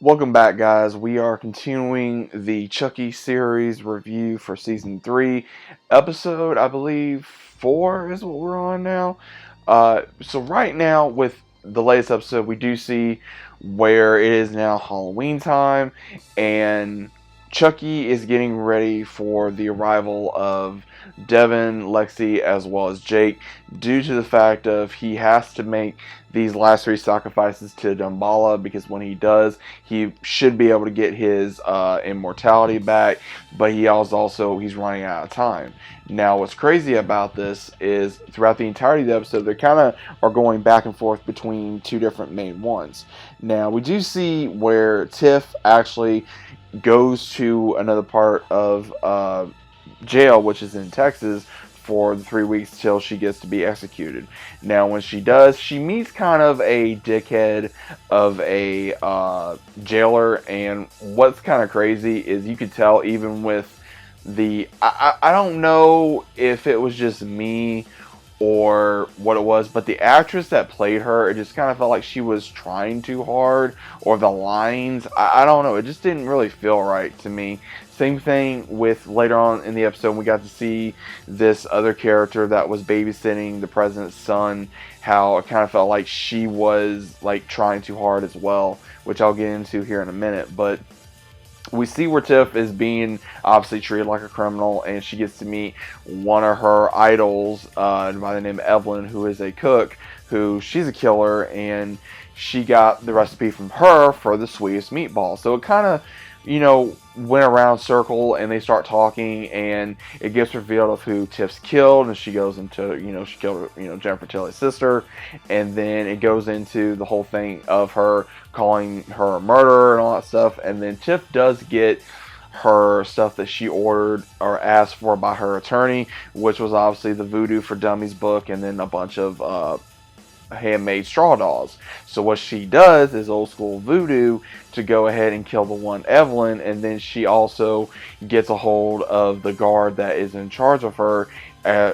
Welcome back, guys. We are continuing the Chucky series review for season 3, episode, I believe, 4 is what we're on now. So right now, with the latest episode, we do see where it is now Halloween time, and Chucky is getting ready for the arrival of Devin, Lexi, as well as Jake, due to the fact of he has to make these last 3 sacrifices to Damballa, because when he does, he should be able to get his immortality back, but he's running out of time. Now, what's crazy about this is throughout the entirety of the episode, they kind of are going back and forth between 2 different main ones. Now, we do see where Tiff actually goes to another part of jail, which is in Texas, for the 3 weeks till she gets to be executed. Now, when she does, she meets kind of a dickhead of a jailer, and what's kind of crazy is you could tell even with I don't know if it was just me or what it was, but the actress that played her, it just kind of felt like she was trying too hard, or the lines, I don't know, it just didn't really feel right to me. Same thing with later on in the episode, we got to see this other character that was babysitting the president's son, how it kind of felt like she was like trying too hard as well, which I'll get into here in a minute. But we see where Tiff is being obviously treated like a criminal, and she gets to meet one of her idols by the name of Evelyn, who is a cook, who she's a killer, and she got the recipe from her for the sweetest meatball. So it kind of, went around circle, and they start talking, and it gets revealed of who Tiff's killed, and she goes into, she killed, Jennifer Tilly's sister, and then it goes into the whole thing of her calling her a murderer and all that stuff, and then Tiff does get her stuff that she ordered or asked for by her attorney, which was obviously the Voodoo for Dummies book, and then a bunch of handmade straw dolls. So what she does is old school voodoo to go ahead and kill the one Evelyn, and then she also gets a hold of the guard that is in charge of her,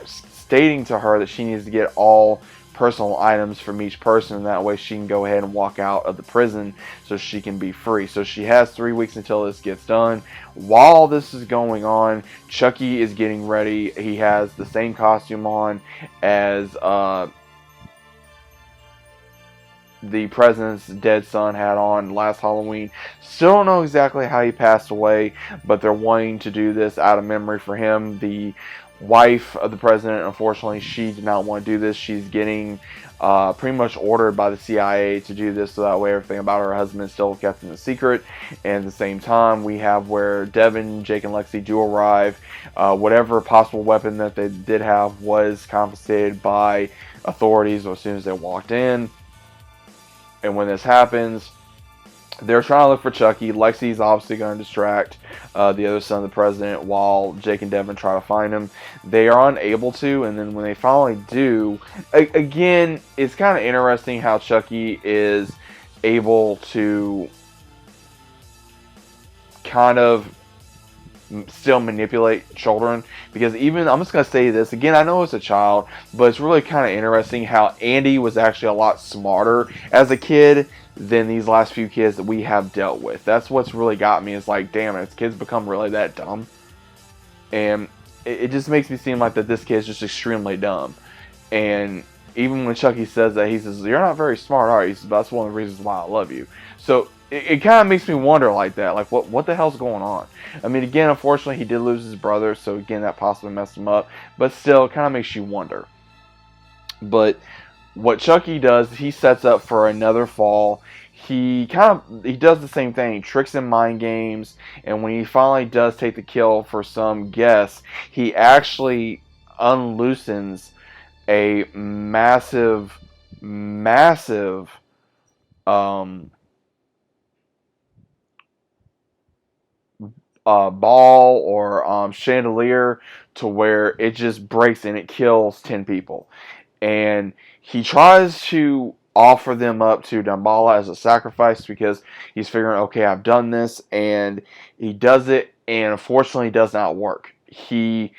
stating to her that she needs to get all personal items from each person, and that way she can go ahead and walk out of the prison so she can be free. So she has 3 weeks until this gets done. While this is going on, Chucky is getting ready. He has the same costume on as the president's dead son had on last Halloween. Still don't know exactly how he passed away, but they're wanting to do this out of memory for him. The wife of the president, unfortunately, she did not want to do this. She's getting pretty much ordered by the CIA to do this, so that way everything about her husband is still kept in the secret. And at the same time, we have where Devin, Jake, and Lexi do arrive. Whatever possible weapon that they did have was confiscated by authorities as soon as they walked in. And when this happens, they're trying to look for Chucky. Lexi's obviously going to distract the other son of the president while Jake and Devin try to find him. They are unable to, and then when they finally do, again, it's kind of interesting how Chucky is able to kind of still manipulate children, because even, I'm just going to say this again, I know it's a child, but it's really kind of interesting how Andy was actually a lot smarter as a kid than these last few kids that we have dealt with. That's what's really got me, is like, damn, has kids become really that dumb? And it just makes me seem like that this kid's just extremely dumb. And even when Chucky says that, he says, you're not very smart, are you? He says, that's one of the reasons why I love you. So it kind of makes me wonder like that, like what the hell's going on? I mean, again, unfortunately, he did lose his brother, so again, that possibly messed him up, but still, it kind of makes you wonder. But what Chucky does, he sets up for another fall. He does the same thing, tricks and mind games, and when he finally does take the kill for some guess, he actually unloosens a massive ball or chandelier, to where it just breaks and it kills 10 people. And he tries to offer them up to Damballa as a sacrifice, because he's figuring, okay, I've done this, and he does it, and unfortunately it does not work. He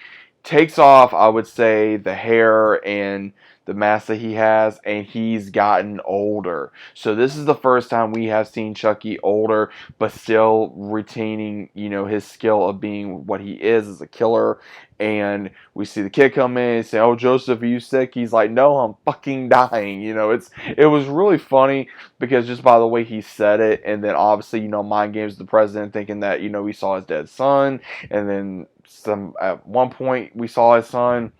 takes off, I would say, the hair and the mask that he has, and he's gotten older. So this is the first time we have seen Chucky older, but still retaining, his skill of being what he is as a killer. And we see the kid come in and say, "Oh, Joseph, are you sick?" He's like, "No, I'm fucking dying." It was really funny because just by the way he said it, and then obviously, mind games the president thinking that, we saw his dead son, and then at one point we saw his son.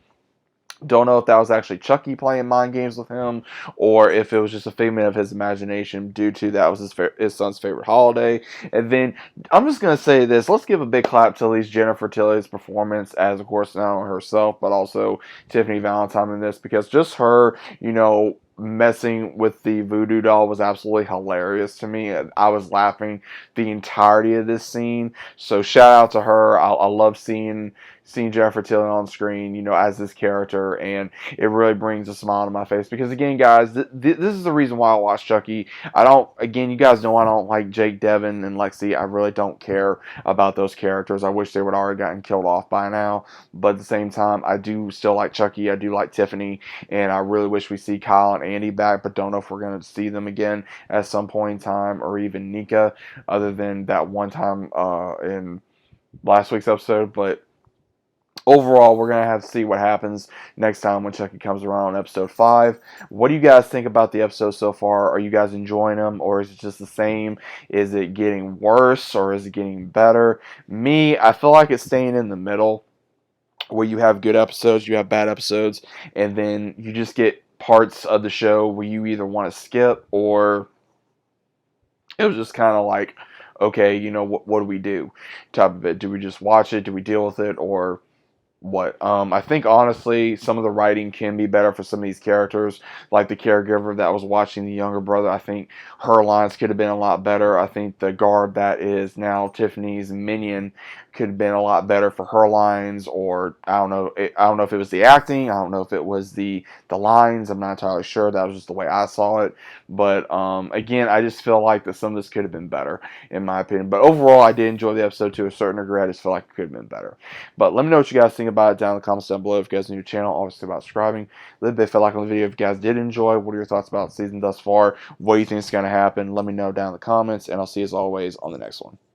Don't know if that was actually Chucky playing mind games with him, or if it was just a figment of his imagination due to that was his son's favorite holiday. And then I'm just gonna say this: let's give a big clap to at least Jennifer Tilly's performance as, of course, not only herself but also Tiffany Valentine in this, because just her, messing with the voodoo doll was absolutely hilarious to me. I was laughing the entirety of this scene. So shout out to her. I love seeing Jennifer Tilly on screen, as this character, and it really brings a smile to my face because, again, guys, this is the reason why I watch Chucky. Again, you guys know I don't like Jake, Devin, and Lexi. I really don't care about those characters. I wish they would already gotten killed off by now, but at the same time, I do still like Chucky. I do like Tiffany, and I really wish we see Kyle and Andy back, but don't know if we're going to see them again at some point in time, or even Nika, other than that one time in last week's episode. But overall, we're going to have to see what happens next time when Chucky comes around on episode 5. What do you guys think about the episode so far? Are you guys enjoying them, or is it just the same? Is it getting worse, or is it getting better? Me, I feel like it's staying in the middle, where you have good episodes, you have bad episodes, and then you just get parts of the show where you either want to skip, or it was just kind of like, okay, what do we do type of it. Do we just watch it? Do we deal with it? Or what? I think honestly some of the writing can be better for some of these characters, like the caregiver that was watching the younger brother. I think her lines could have been a lot better. I think the guard that is now Tiffany's minion could have been a lot better for her lines, or I don't know. I don't know if it was the acting. I don't know if it was the lines. I'm not entirely sure. That was just the way I saw it. But again, I just feel like that some of this could have been better, in my opinion. But overall, I did enjoy the episode to a certain degree. I just feel like it could have been better. But let me know what you guys think about it down in the comments down below. If you guys are new to the channel, obviously about subscribing. Leave a bit of like on the video if you guys did enjoy. What are your thoughts about the season thus far? What do you think is going to happen? Let me know down in the comments, and I'll see you as always on the next one.